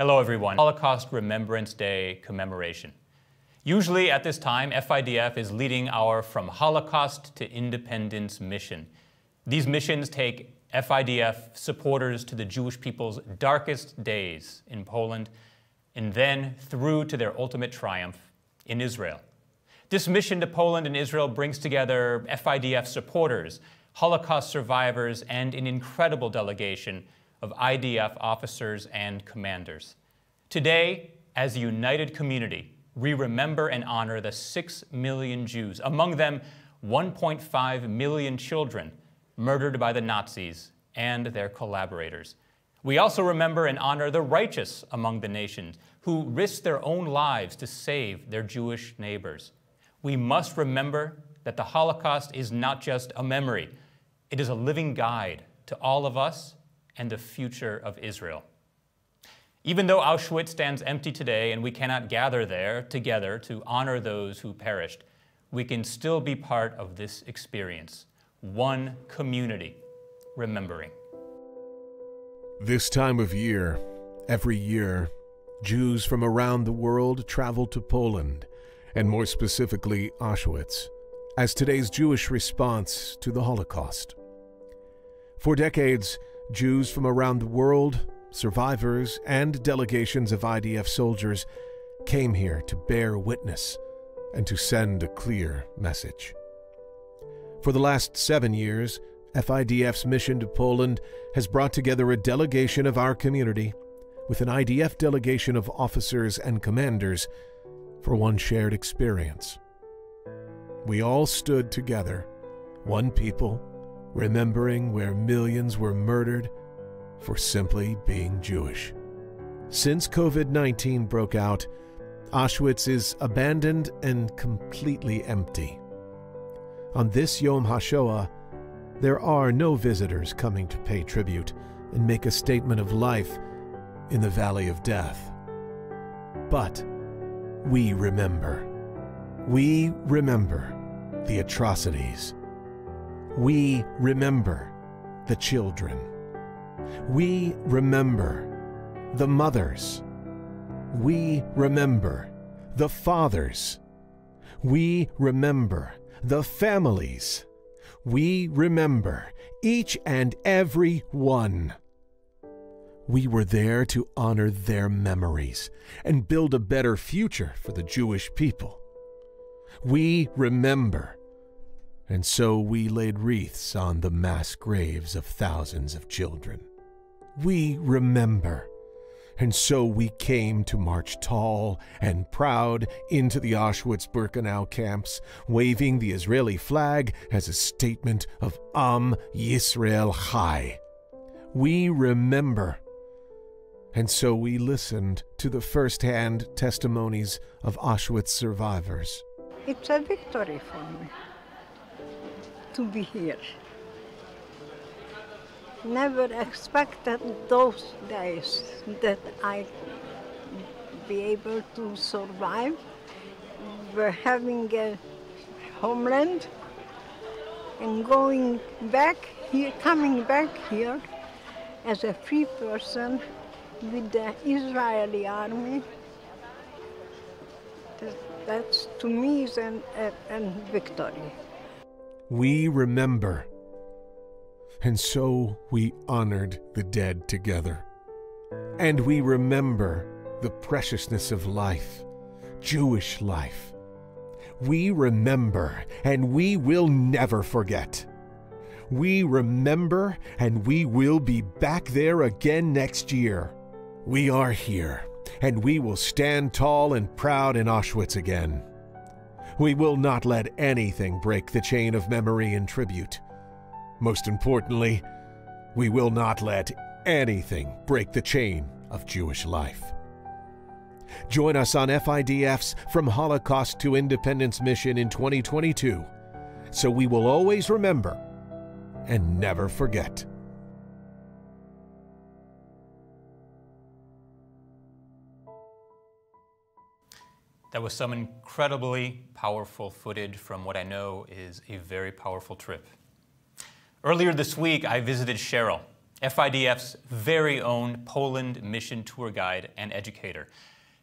Hello everyone. Holocaust Remembrance Day commemoration. Usually at this time, FIDF is leading our From Holocaust to Independence mission. These missions take FIDF supporters to the Jewish people's darkest days in Poland and then through to their ultimate triumph in Israel. This mission to Poland and Israel brings together FIDF supporters, Holocaust survivors, and an incredible delegation of IDF officers and commanders. Today, as a united community, we remember and honor the 6 million Jews, among them 1.5 million children murdered by the Nazis and their collaborators. We also remember and honor the righteous among the nations who risked their own lives to save their Jewish neighbors. We must remember that the Holocaust is not just a memory. It is a living guide to all of us and the future of Israel. Even though Auschwitz stands empty today and we cannot gather there together to honor those who perished, we can still be part of this experience, one community, remembering. This time of year, every year, Jews from around the world travel to Poland, and more specifically Auschwitz, as today's Jewish response to the Holocaust. For decades, Jews from around the world, survivors, and delegations of IDF soldiers came here to bear witness and to send a clear message. For the last 7 years, FIDF's mission to Poland has brought together a delegation of our community with an IDF delegation of officers and commanders for one shared experience. We all stood together, one people, remembering where millions were murdered for simply being Jewish. Since COVID-19 broke out, Auschwitz is abandoned and completely empty. On this Yom HaShoah, there are no visitors coming to pay tribute and make a statement of life in the Valley of Death. But we remember. We remember the atrocities. We remember the children. We remember the mothers. We remember the fathers. We remember the families. We remember each and every one. We were there to honor their memories and build a better future for the Jewish people. We remember. And so we laid wreaths on the mass graves of thousands of children. We remember. And so we came to march tall and proud into the Auschwitz-Birkenau camps, waving the Israeli flag as a statement of Am Yisrael Chai. We remember. And so we listened to the first-hand testimonies of Auschwitz survivors. It's a victory for me to be here. Never expected those days that I'd be able to survive. We're having a homeland and going back here, coming back here as a free person with the Israeli army. That's to me is a victory. We remember. And so we honored the dead together. And we remember the preciousness of life, Jewish life. We remember, and we will never forget. We remember, and we will be back there again next year. We are here, and we will stand tall and proud in Auschwitz again. We will not let anything break the chain of memory and tribute. Most importantly, we will not let anything break the chain of Jewish life. Join us on FIDF's From Holocaust to Independence mission in 2022, so we will always remember and never forget. That was some incredibly powerful footage from what I know is a very powerful trip. Earlier this week, I visited Cheryl. FIDF's very own Poland mission tour guide and educator.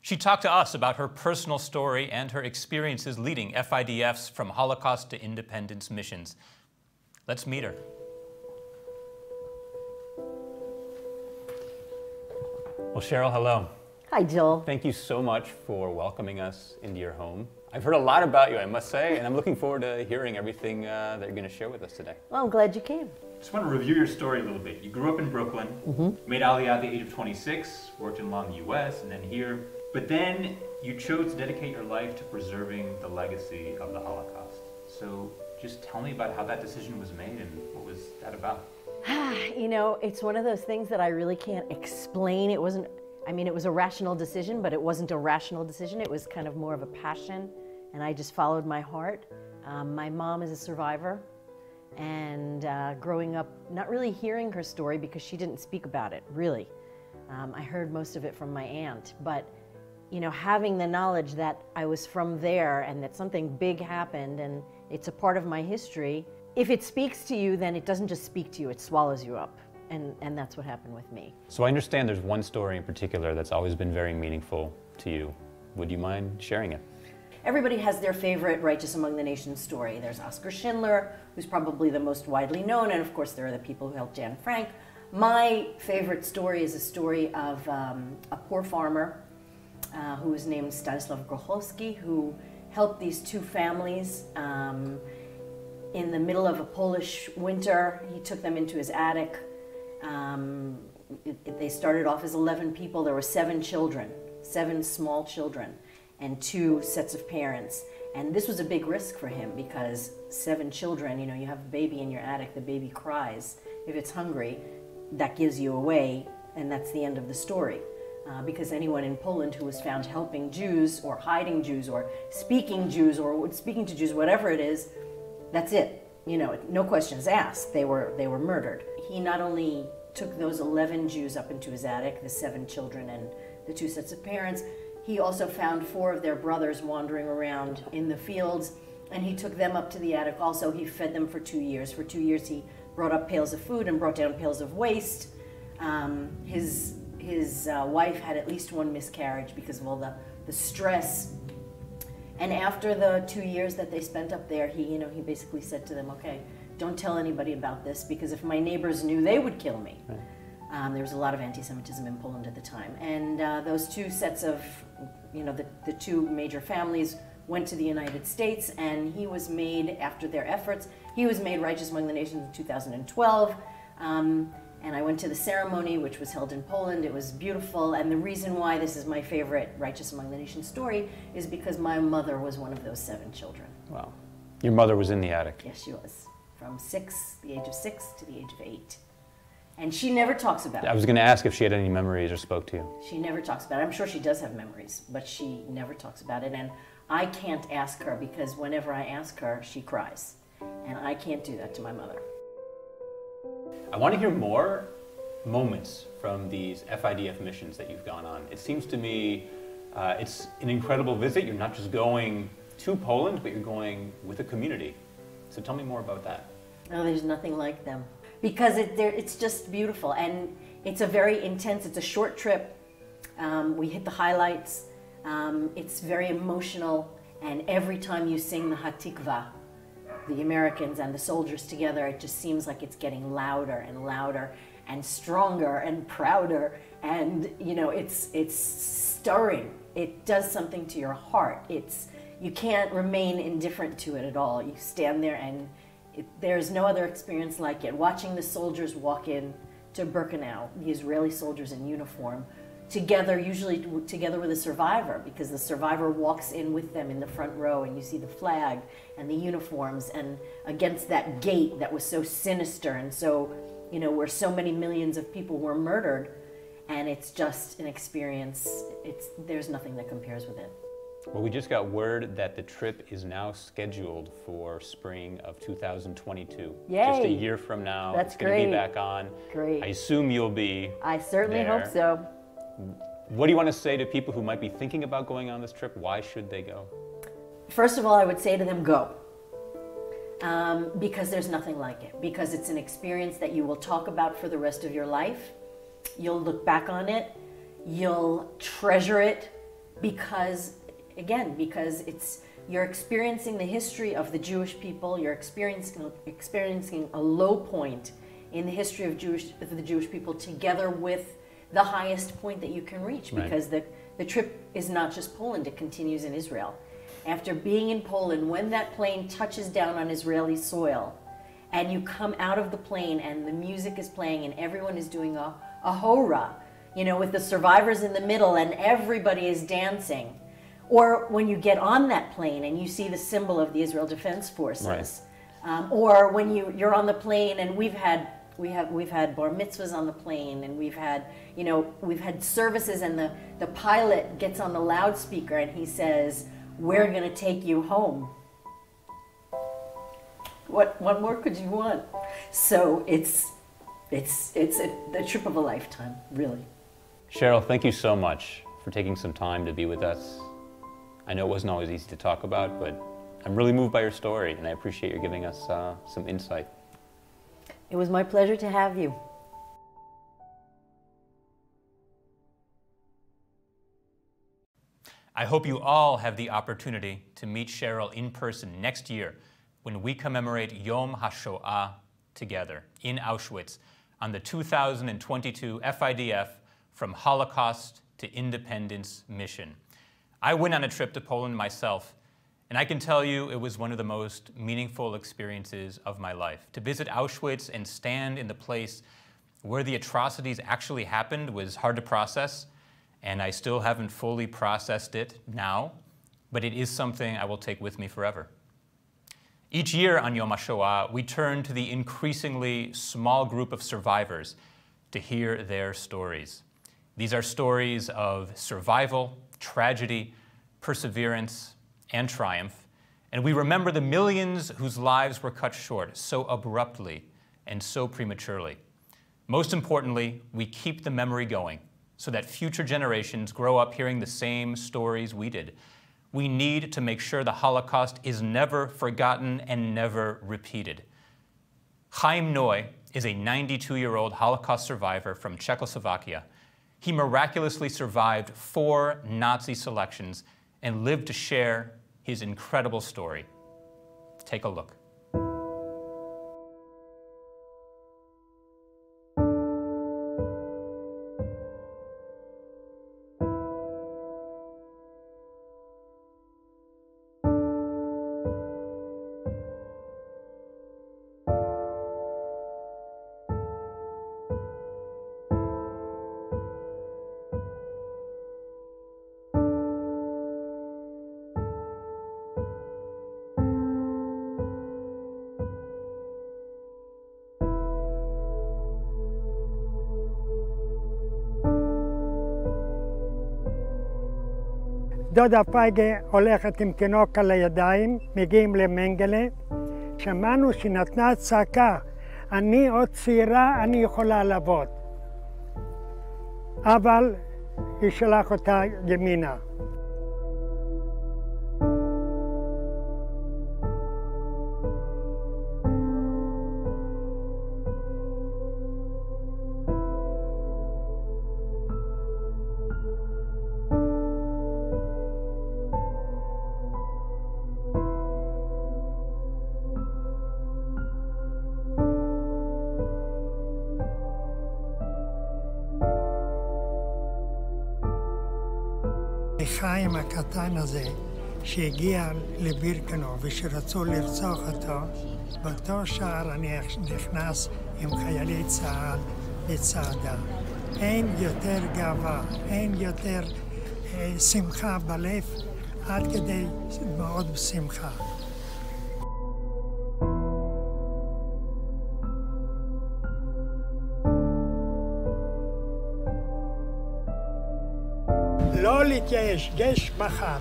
She talked to us about her personal story and her experiences leading FIDF's From Holocaust to Independence missions. Let's meet her. Well, Cheryl, hello. Hi, Joel. Thank you so much for welcoming us into your home. I've heard a lot about you, I must say, and I'm looking forward to hearing everything that you're going to share with us today. Well, I'm glad you came. Just want to review your story a little bit. You grew up in Brooklyn, made Aliyah at the age of 26, worked in law in the US, and then here. But then you chose to dedicate your life to preserving the legacy of the Holocaust. So just tell me about how that decision was made and what was that about? You know, it's one of those things that I really can't explain. It wasn't, I mean, it was a rational decision, but it wasn't a rational decision. It was kind of more of a passion, and I just followed my heart. My mom is a survivor, and growing up, not really hearing her story because she didn't speak about it, really. I heard most of it from my aunt, but you know, having the knowledge that I was from there and that something big happened and it's a part of my history, if it speaks to you, then it doesn't just speak to you, it swallows you up. And that's what happened with me. So I understand there's one story in particular that's always been very meaningful to you. Would you mind sharing it? Everybody has their favorite Righteous Among the Nations story. There's Oskar Schindler, who's probably the most widely known, and of course there are the people who helped Anne Frank. My favorite story is a story of a poor farmer who was named Stanislav Grocholski, who helped these two families in the middle of a Polish winter. He took them into his attic. They started off as 11 people. There were 7 children, 7 small children, and 2 sets of parents. And this was a big risk for him because 7 children, you know, you have a baby in your attic, the baby cries. If it's hungry, that gives you away, and that's the end of the story. Because anyone in Poland who was found helping Jews or hiding Jews or speaking to Jews, whatever it is, that's it. You know, no questions asked. They were murdered. He not only took those 11 Jews up into his attic, the 7 children and the 2 sets of parents, he also found 4 of their brothers wandering around in the fields, and he took them up to the attic also. He fed them for 2 years. For 2 years he brought up pails of food and brought down pails of waste. His wife had at least 1 miscarriage because of all the stress. And after the 2 years that they spent up there, he basically said to them, okay, don't tell anybody about this because if my neighbors knew, they would kill me. Right. There was a lot of anti-Semitism in Poland at the time. And those 2 sets of, you know, the 2 major families went to the United States, and he was made, after their efforts, he was made Righteous Among the Nations in 2012. And I went to the ceremony, which was held in Poland. It was beautiful, and the reason why this is my favorite Righteous Among the Nations story is because my mother was one of those 7 children. Wow. Your mother was in the attic? Yes, she was. From the age of 6 to the age of 8. And she never talks about it. I was going to ask if she had any memories or spoke to you. She never talks about it. I'm sure she does have memories, but she never talks about it. And I can't ask her because whenever I ask her, she cries. And I can't do that to my mother. I want to hear more moments from these FIDF missions that you've gone on. It seems to me it's an incredible visit. You're not just going to Poland, but you're going with a community. So tell me more about that. No, there's nothing like them. Because it's just beautiful, and it's a very intense, it's a short trip. We hit the highlights. It's very emotional, and every time you sing the Hatikva, the Americans and the soldiers together, it just seems like it's getting louder and louder and stronger and prouder, and you know, it's stirring. It does something to your heart. You can't remain indifferent to it at all. You stand there and there's no other experience like it. Watching the soldiers walk in to Birkenau, the Israeli soldiers in uniform, together, usually together with a survivor, because the survivor walks in with them in the front row, and you see the flag and the uniforms, and against that gate that was so sinister and so, you know, where so many millions of people were murdered, and it's just an experience. There's nothing that compares with it. Well, we just got word that the trip is now scheduled for spring of 2022. Yay! Just a year from now. That's it's going to be back on. Great. I assume you'll be I certainly there. hope so. What do you want to say to people who might be thinking about going on this trip? Why should they go? First of all, I would say to them, go. because there's nothing like it, because it's an experience that you will talk about for the rest of your life. You'll look back on it, you'll treasure it, because you're experiencing the history of the Jewish people, you're experiencing a low point in the history of the Jewish people together with the highest point that you can reach, because the trip is not just Poland, it continues in Israel. After being in Poland, when that plane touches down on Israeli soil and you come out of the plane and the music is playing and everyone is doing a hora, you know, with the survivors in the middle and everybody is dancing. Or when you get on that plane and you see the symbol of the Israel Defense Forces. Or when you're on the plane, and we've had bar mitzvahs on the plane, and we've had services, and the pilot gets on the loudspeaker and he says, "We're going to take you home." What more could you want? So it's the trip of a lifetime, really. Cheryl, thank you so much for taking some time to be with us. I know it wasn't always easy to talk about, but I'm really moved by your story, and I appreciate you giving us some insight. It was my pleasure to have you. I hope you all have the opportunity to meet Cheryl in person next year when we commemorate Yom HaShoah together in Auschwitz on the 2022 FIDF From Holocaust to Independence mission. I went on a trip to Poland myself, and I can tell you it was one of the most meaningful experiences of my life. To visit Auschwitz and stand in the place where the atrocities actually happened was hard to process, and I still haven't fully processed it now, but it is something I will take with me forever. Each year on Yom HaShoah, we turn to the increasingly small group of survivors to hear their stories. These are stories of survival, tragedy, perseverance, and triumph, and we remember the millions whose lives were cut short so abruptly and so prematurely. Most importantly, we keep the memory going so that future generations grow up hearing the same stories we did. We need to make sure the Holocaust is never forgotten and never repeated. Chaim Noy is a 92-year-old Holocaust survivor from Czechoslovakia. He miraculously survived 4 Nazi selections and lived to share his incredible story. Take a look. דודה פייגה הולכת עם תינוק על הידיים, מגיעים למנגלה. שמענו שנתנה צעקה, אני עוד צעירה, אני יכולה לעבוד. אבל היא שלח אותה ימינה. חיים הקטן הזה שהגיע לבירקנו ושרצו לרצוח אותו, באותו שער אני נכנס עם חיילי צה"ל לצעדה. אין יותר גאווה, אין יותר שמחה בלב, עד כדי מאוד שמחה. לא להתייאש, יש מחר,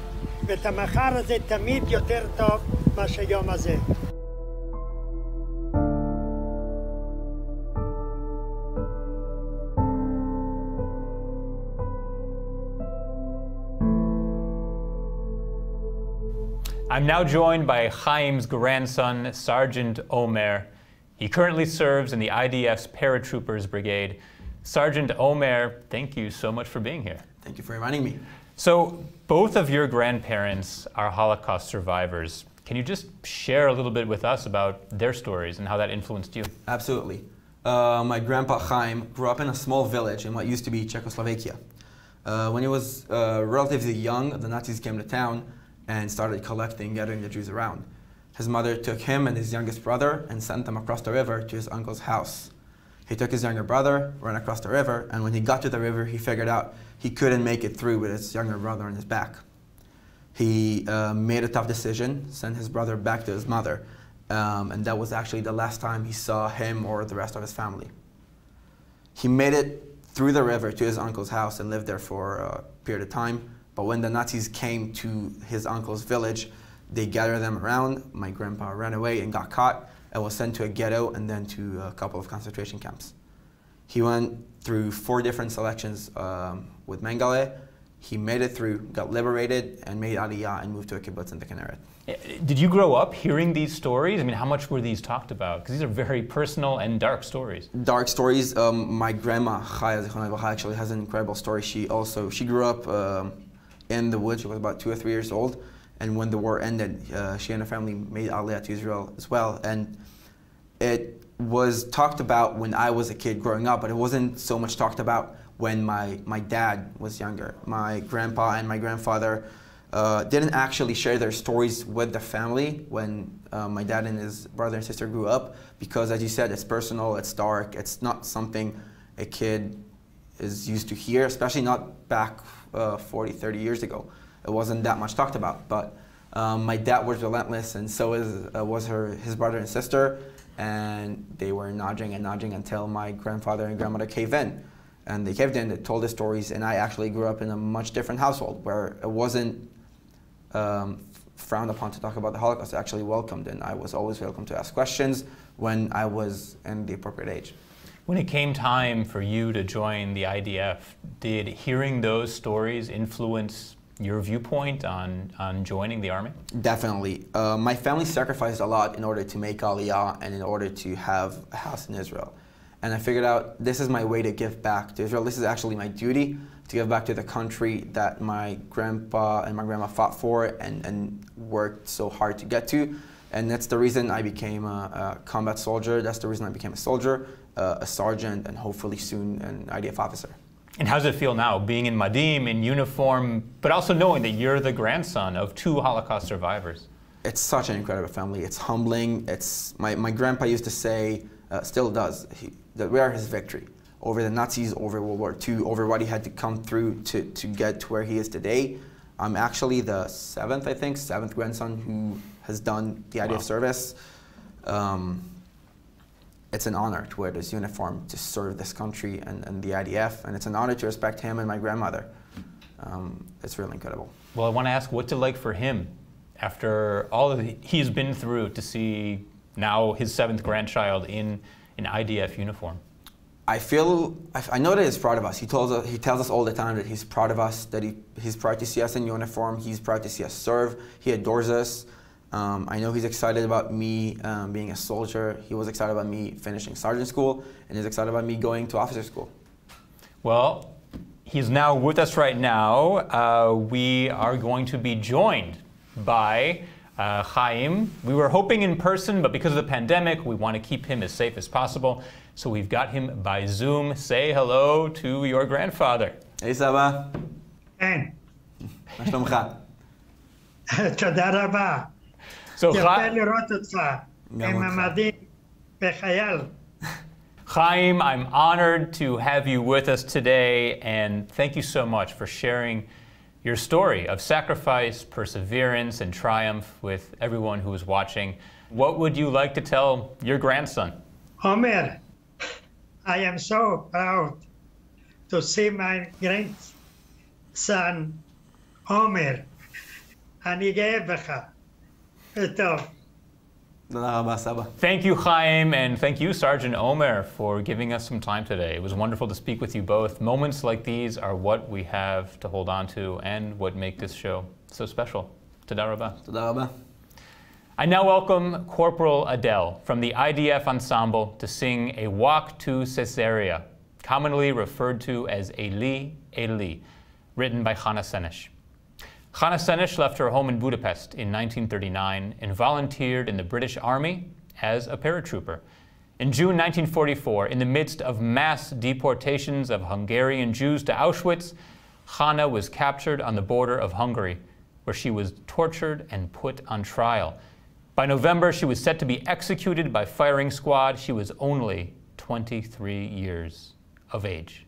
ואת המחר הזה תמיד יותר טוב מאשר היום הזה. I'm now joined by Chaim's grandson, Sgt Omar. He currently serves in the IDF's Paratroopers Brigade. Sgt Omar, thank you so much for being here. Thank you for inviting me. So, both of your grandparents are Holocaust survivors. Can you just share a little bit with us about their stories and how that influenced you? Absolutely. My grandpa Chaim grew up in a small village in what used to be Czechoslovakia. When he was relatively young, the Nazis came to town and started collecting, gathering the Jews around. His mother took him and his youngest brother and sent them across the river to his uncle's house. He took his younger brother, ran across the river, and when he got to the river, he figured out he couldn't make it through with his younger brother on his back. He made a tough decision, sent his brother back to his mother, and that was actually the last time he saw him or the rest of his family. He made it through the river to his uncle's house and lived there for a period of time, but when the Nazis came to his uncle's village, they gathered them around. My grandpa ran away and got caught and was sent to a ghetto and then to a couple of concentration camps. He went through 4 different selections with Mengele. He made it through, got liberated, and made Aliyah and moved to a kibbutz in the Kinneret. Did you grow up hearing these stories? I mean, how much were these talked about? Because these are very personal and dark stories. Dark stories. My grandma, Chaya Zichronai Bracha, actually has an incredible story. She grew up in the woods. She was about 2 or 3 years old. And when the war ended, she and her family made Aliyah to Israel as well. And it was talked about when I was a kid growing up, but it wasn't so much talked about when my dad was younger. My grandpa and my grandfather didn't actually share their stories with the family when my dad and his brother and sister grew up, because as you said, it's personal, it's dark, it's not something a kid is used to hear, especially not back 40, 30 years ago. It wasn't that much talked about, but my dad was relentless, and so was his brother and sister, and they were nudging and nudging until my grandfather and grandmother caved in. And they caved in, they told the stories, and I actually grew up in a much different household where it wasn't frowned upon to talk about the Holocaust. It actually welcomed, and I was always welcome to ask questions when I was in the appropriate age. When it came time for you to join the IDF, did hearing those stories influence your viewpoint on joining the army? Definitely. My family sacrificed a lot in order to make Aliyah and in order to have a house in Israel. And I figured out this is my way to give back to Israel. This is actually my duty to give back to the country that my grandpa and my grandma fought for and worked so hard to get to. And that's the reason I became a combat soldier. That's the reason I became a soldier, a sergeant, and hopefully soon an IDF officer. And how does it feel now, being in Madim, in uniform, but also knowing that you're the grandson of 2 Holocaust survivors? It's such an incredible family. It's humbling. My grandpa used to say, still does, that we are his victory over the Nazis, over World War II, over what he had to come through to get to where he is today. I'm actually the 7th grandson who has done the IDF service. It's an honor to wear this uniform to serve this country and the IDF, and it's an honor to respect him and my grandmother. It's really incredible. Well, I want to ask, what's it like for him after all that he's been through to see now his 7th grandchild in an IDF uniform? I know that he's proud of us. He tells us all the time that he's proud of us, that he's proud to see us in uniform, he's proud to see us serve, he adores us. I know he's excited about me being a soldier. He was excited about me finishing sergeant school, and he's excited about me going to officer school. Well, he's now with us right now. We are going to be joined by Chaim. We were hoping in person, but because of the pandemic, we want to keep him as safe as possible. So we've got him by Zoom. Say hello to your grandfather. Hey, Saba. כן. מה שלומך? תודה רבה. יפה לראות אותך עם המדים בחייל. Chaim, I'm honored to have you with us today, and thank you so much for sharing your story of sacrifice, perseverance, and triumph with everyone who is watching. What would you like to tell your grandson? Omer, I am so proud to see my grandson, Omer. אני גאה בך. טוב. Thank you, Chaim, and thank you, Sgt Omar, for giving us some time today. It was wonderful to speak with you both. Moments like these are what we have to hold on to and what make this show so special. Toda rabah. Toda rabah. I now welcome Corporal Adele from the IDF Ensemble to sing A Walk to Caesarea, commonly referred to as Eli, Eli, written by Hannah Senesh. Hannah Senesh left her home in Budapest in 1939 and volunteered in the British Army as a paratrooper. In June 1944, in the midst of mass deportations of Hungarian Jews to Auschwitz, Hannah was captured on the border of Hungary, where she was tortured and put on trial. By November, she was set to be executed by firing squad. She was only 23 years of age.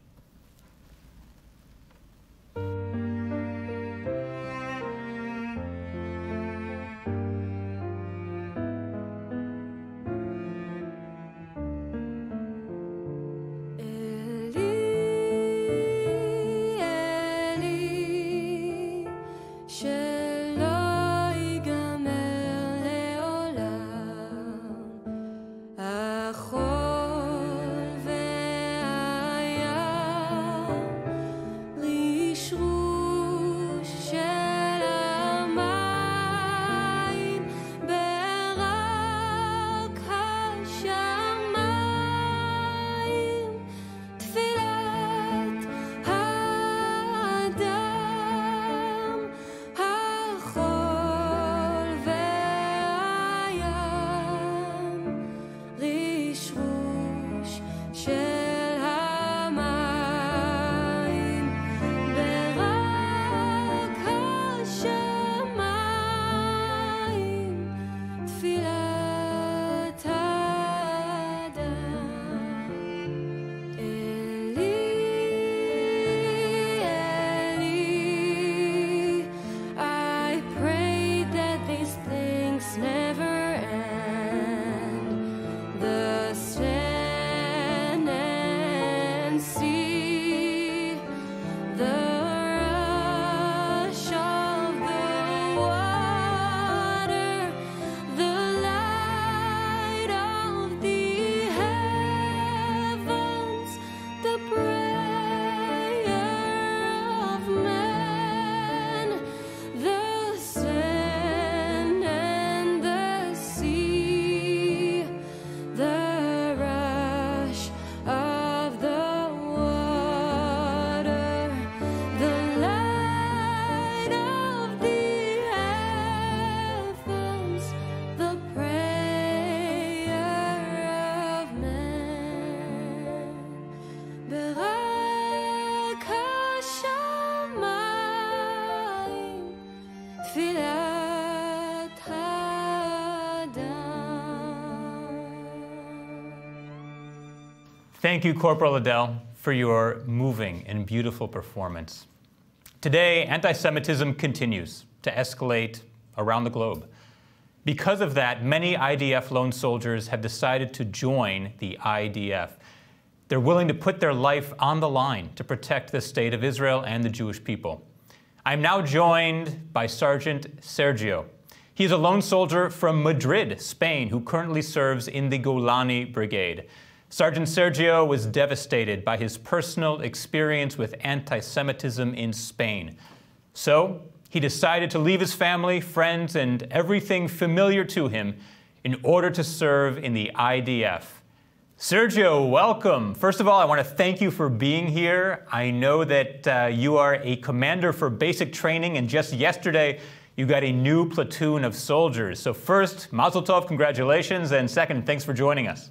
Thank you, Corporal Adele, for your moving and beautiful performance. Today, anti-Semitism continues to escalate around the globe. Because of that, many IDF lone soldiers have decided to join the IDF. They're willing to put their life on the line to protect the state of Israel and the Jewish people. I'm now joined by Sgt Sergio. He's a lone soldier from Madrid, Spain, who currently serves in the Golani Brigade. Sgt Sergio was devastated by his personal experience with anti-Semitism in Spain. So he decided to leave his family, friends, and everything familiar to him in order to serve in the IDF. Sergio, welcome. First of all, I want to thank you for being here. I know that you are a commander for basic training, and just yesterday you got a new platoon of soldiers. So first, Mazel Tov, congratulations, and second, thanks for joining us.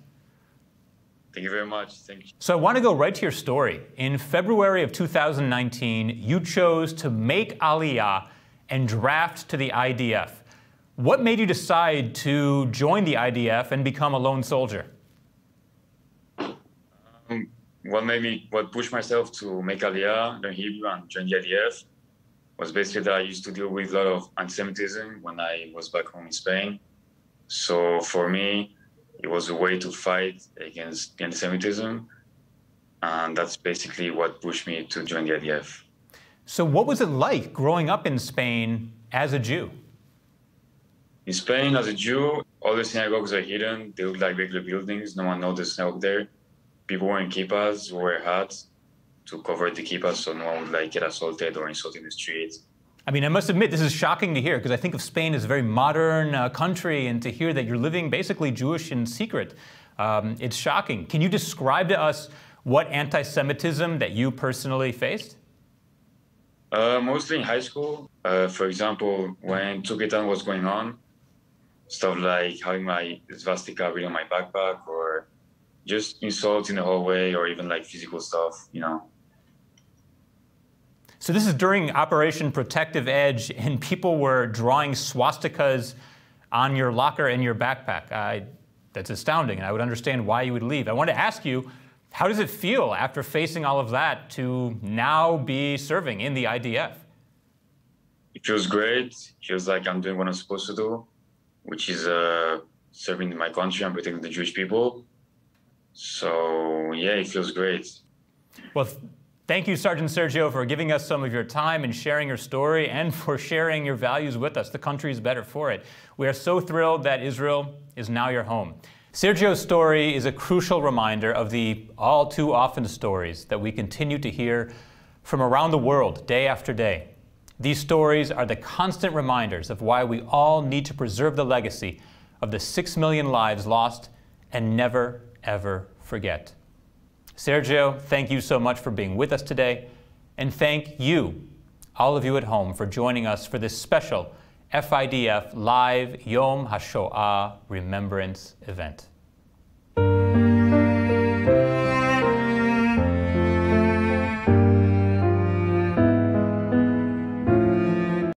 Thank you very much. Thank you. So I want to go right to your story. In February of 2019, you chose to make Aliyah and draft to the IDF. What made you decide to join the IDF and become a lone soldier? What pushed myself to make Aliyah, learn Hebrew, and join the IDF was basically that I used to deal with a lot of anti-Semitism when I was back home in Spain. So for me, it was a way to fight against anti-Semitism, and that's basically what pushed me to join the IDF. So what was it like growing up in Spain as a Jew? In Spain, as a Jew, all the synagogues are hidden. They look like regular buildings. No one knows the synagogue there. People wearing kippahs, wear hats to cover the kippahs so no one would get assaulted or insulted in the streets. I mean, I must admit, this is shocking to hear, because I think of Spain as a very modern country, and to hear that you're living basically Jewish in secret, it's shocking. Can you describe to us what anti-Semitism that you personally faced? Mostly in high school. For example, when Tugetan was going on, stuff like having my swastika written on my backpack, or just insults in the hallway, or even like physical stuff, you know. So this is during Operation Protective Edge, and people were drawing swastikas on your locker and your backpack. That's astounding, and I would understand why you would leave. I want to ask you, how does it feel after facing all of that to now be serving in the IDF? It feels great. It feels like I'm doing what I'm supposed to do, which is serving my country and protecting the Jewish people. So yeah, it feels great. Well, thank you, Sgt Sergio, for giving us some of your time and sharing your story, and for sharing your values with us. The country is better for it. We are so thrilled that Israel is now your home. Sergio's story is a crucial reminder of the all too often stories that we continue to hear from around the world day after day. These stories are the constant reminders of why we all need to preserve the legacy of the 6 million lives lost and never, ever forget. Sergio, thank you so much for being with us today, and thank you, all of you at home, for joining us for this special FIDF Live Yom HaShoah Remembrance event.